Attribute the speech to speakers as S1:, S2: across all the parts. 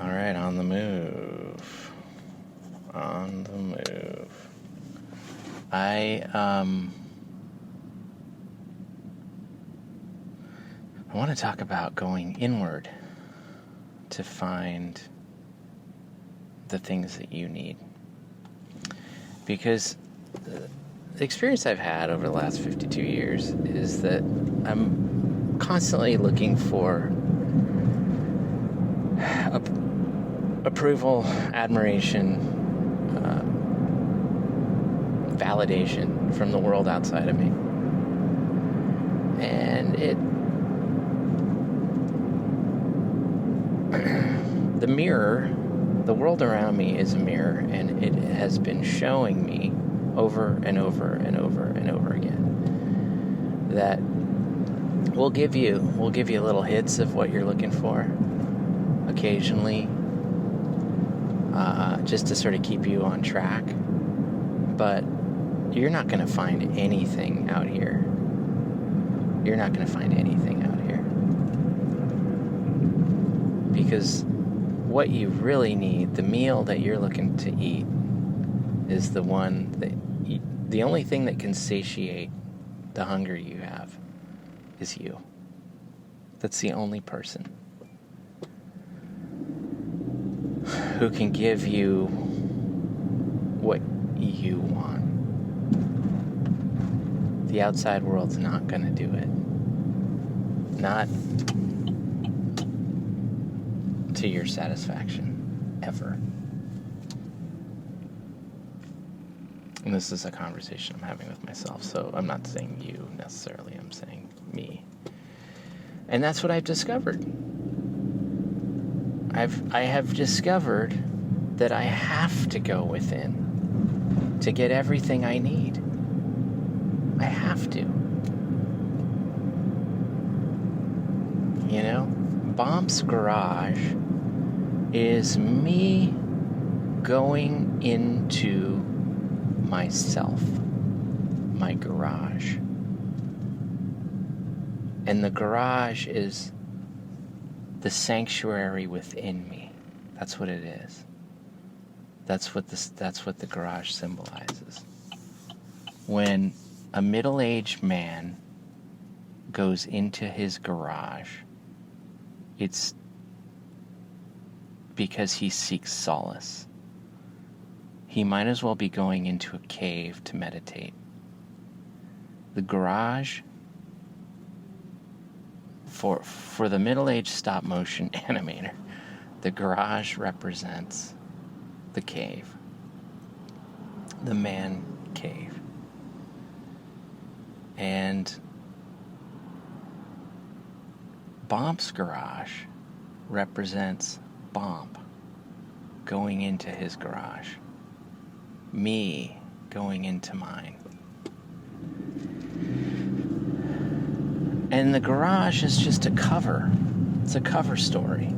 S1: All right, on the move. On the move. I want to talk about going inward to find the things that you need. Because the experience I've had over the last 52 years is that I'm constantly looking for approval, admiration, validation from the world outside of me. And the mirror, the world around me is a mirror, and it has been showing me over and over and over and over again that we'll give you little hits of what you're looking for occasionally, just to sort of keep you on track, but you're not going to find anything out here. You're not going to find anything out here. Because what you really need, the meal that you're looking to eat, is the one that the only thing that can satiate the hunger you have is you. That's the only person who can give you what you want. The outside world's not going to do it. Not to your satisfaction, ever. And this is a conversation I'm having with myself, so I'm not saying you necessarily, I'm saying me. And that's what I've discovered. I have discovered that I have to go within to get everything I need. I have to. You know, Bomp's Garage is me going into myself, my garage. And the garage is the sanctuary within me. That's what it is. That's what the garage symbolizes. When a middle-aged man goes into his garage, it's because he seeks solace. He might as well be going into a cave to meditate. The garage, for the middle-aged stop-motion animator, the garage represents the cave, the man cave. And Bomp's Garage represents Bomp going into his garage, me going into mine. And the garage is just a cover. It's a cover story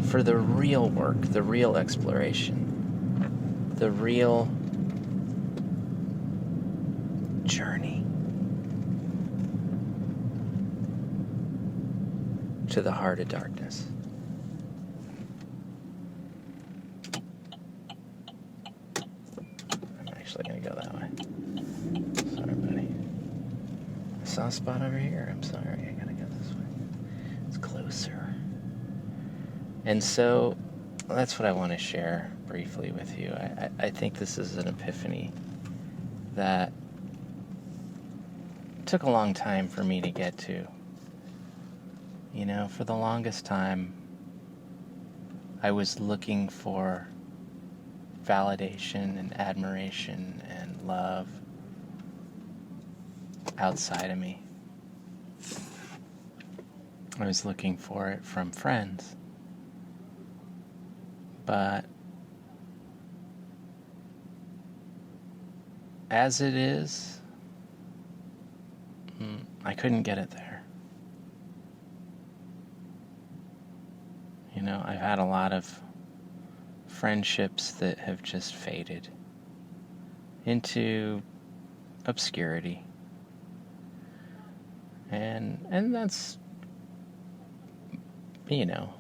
S1: for the real work, the real exploration, the real journey to the heart of darkness. I'm actually going to go that way. Sorry, buddy. I saw a spot over here. I'm sorry. I got to go this way. It's closer. And so that's what I want to share briefly with you. I think this is an epiphany that took a long time for me to get to. You know, for the longest time, I was looking for validation and admiration and love outside of me. I was looking for it from friends. But as it is, I couldn't get it there. You know, I've had a lot of friendships that have just faded into obscurity. And that's you know,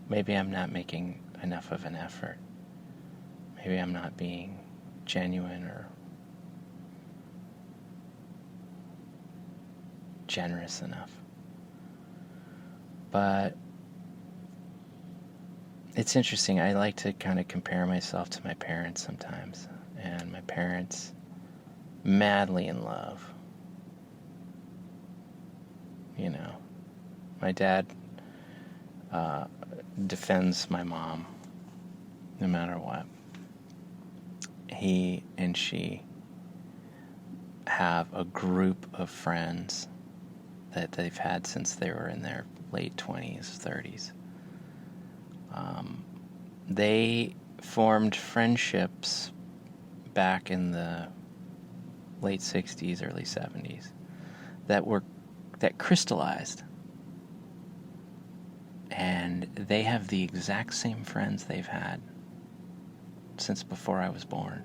S1: maybe I'm not making enough of an effort. Maybe I'm not being genuine or generous enough. But it's interesting. I like to kind of compare myself to my parents sometimes. And my parents, madly in love. You know, my dad defends my mom no matter what. He and she have a group of friends that they've had since they were in their late 20s, 30s. They formed friendships back in the late 60s, early 70s that crystallized. And they have the exact same friends they've had since before I was born.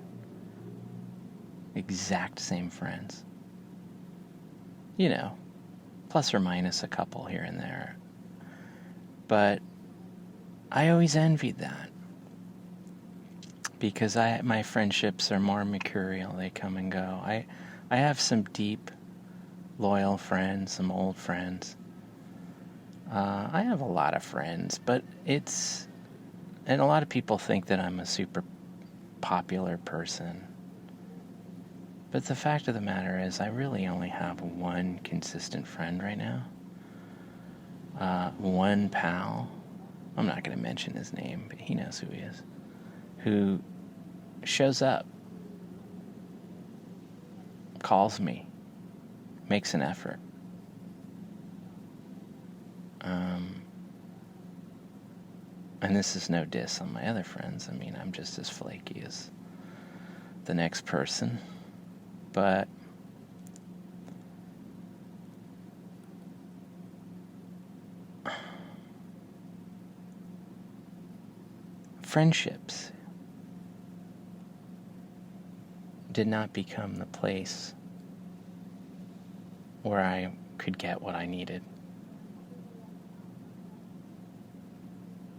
S1: Exact same friends. You know, plus or minus a couple here and there. But I always envied that. Because my friendships are more mercurial. They come and go. I have some deep, loyal friends, some old friends. I have a lot of friends, but and a lot of people think that I'm a super popular person. But the fact of the matter is, I really only have one consistent friend right now. One pal. I'm not going to mention his name, but he knows who he is. Who shows up, calls me, makes an effort. And this is no diss on my other friends. I mean, I'm just as flaky as the next person. But friendships did not become the place where I could get what I needed.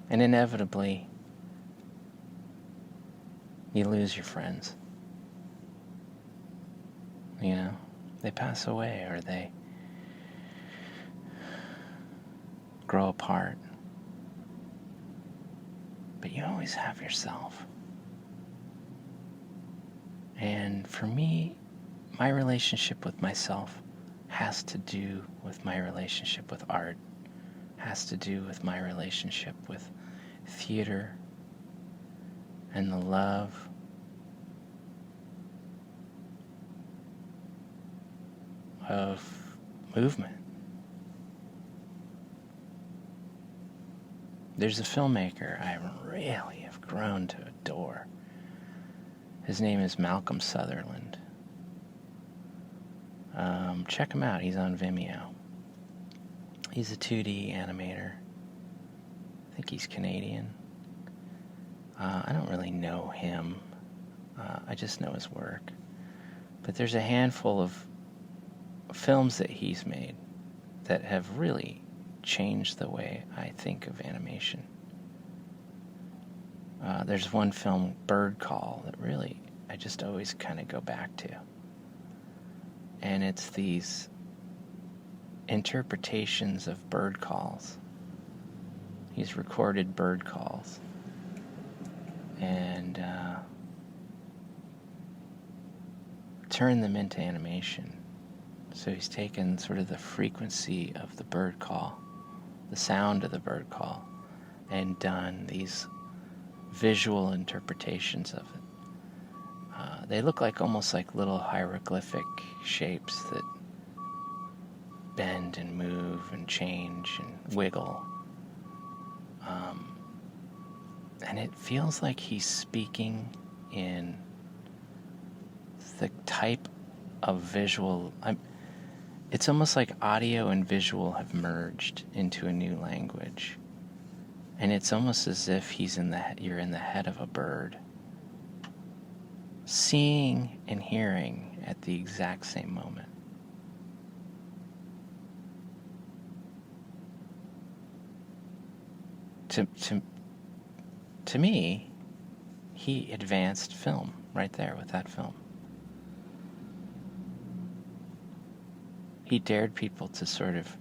S1: And inevitably, you lose your friends. You know, they pass away or they grow apart. But you always have yourself. And for me, my relationship with myself has to do with my relationship with art, has to do with my relationship with theater and the love of movement. There's a filmmaker I really have grown to adore. His name is Malcolm Sutherland. Check him out. He's on Vimeo. He's a 2D animator. I think he's Canadian. I don't really know him. I just know his work. But there's a handful of films that he's made that have really changed the way I think of animation. There's one film, Bird Call, that really I just always kind of go back to. And it's these interpretations of bird calls. He's recorded bird calls. And turned them into animation. So he's taken sort of the frequency of the bird call, the sound of the bird call, and done these visual interpretations of it. They look like almost like little hieroglyphic shapes that bend and move and change and wiggle. And it feels like he's speaking in the type of visual. It's almost like audio and visual have merged into a new language. And it's almost as if you're in the head of a bird, seeing and hearing at the exact same moment. to me, he advanced film right there with that film. He dared people to sort of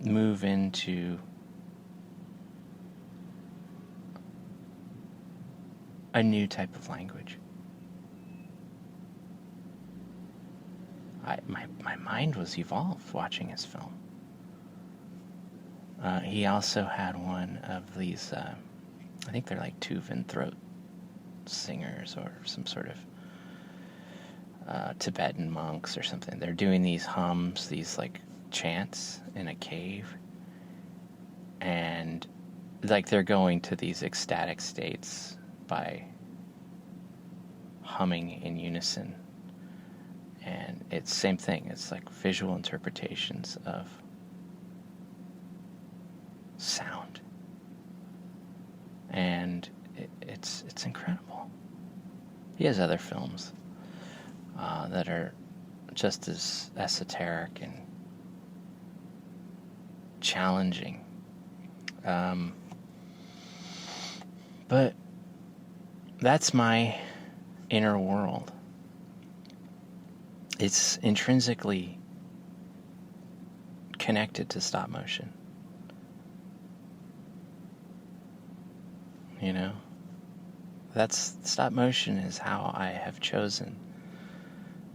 S1: move into a new type of language. My mind was evolved watching his film. He also had one of these, I think they're like Tuvan throat singers or some sort of Tibetan monks or something. They're doing these hums, these like chants in a cave, and like they're going to these ecstatic states by humming in unison. And it's same thing. It's like visual interpretations of sound, and it's incredible. He has other films that are just as esoteric and challenging, but that's my inner world. It's intrinsically connected to stop motion. You know? That's stop motion is how I have chosen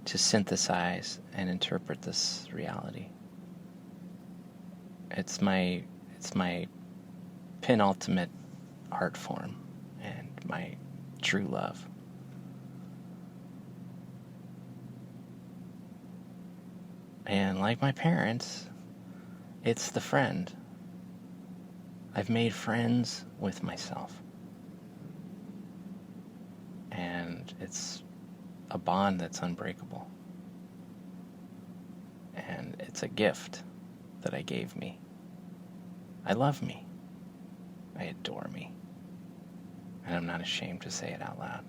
S1: to synthesize and interpret this reality. It's my penultimate art form and my true love. And like my parents, it's the friend. I've made friends with myself. And it's a bond that's unbreakable. And it's a gift that I gave me. I love me. I adore me. And I'm not ashamed to say it out loud.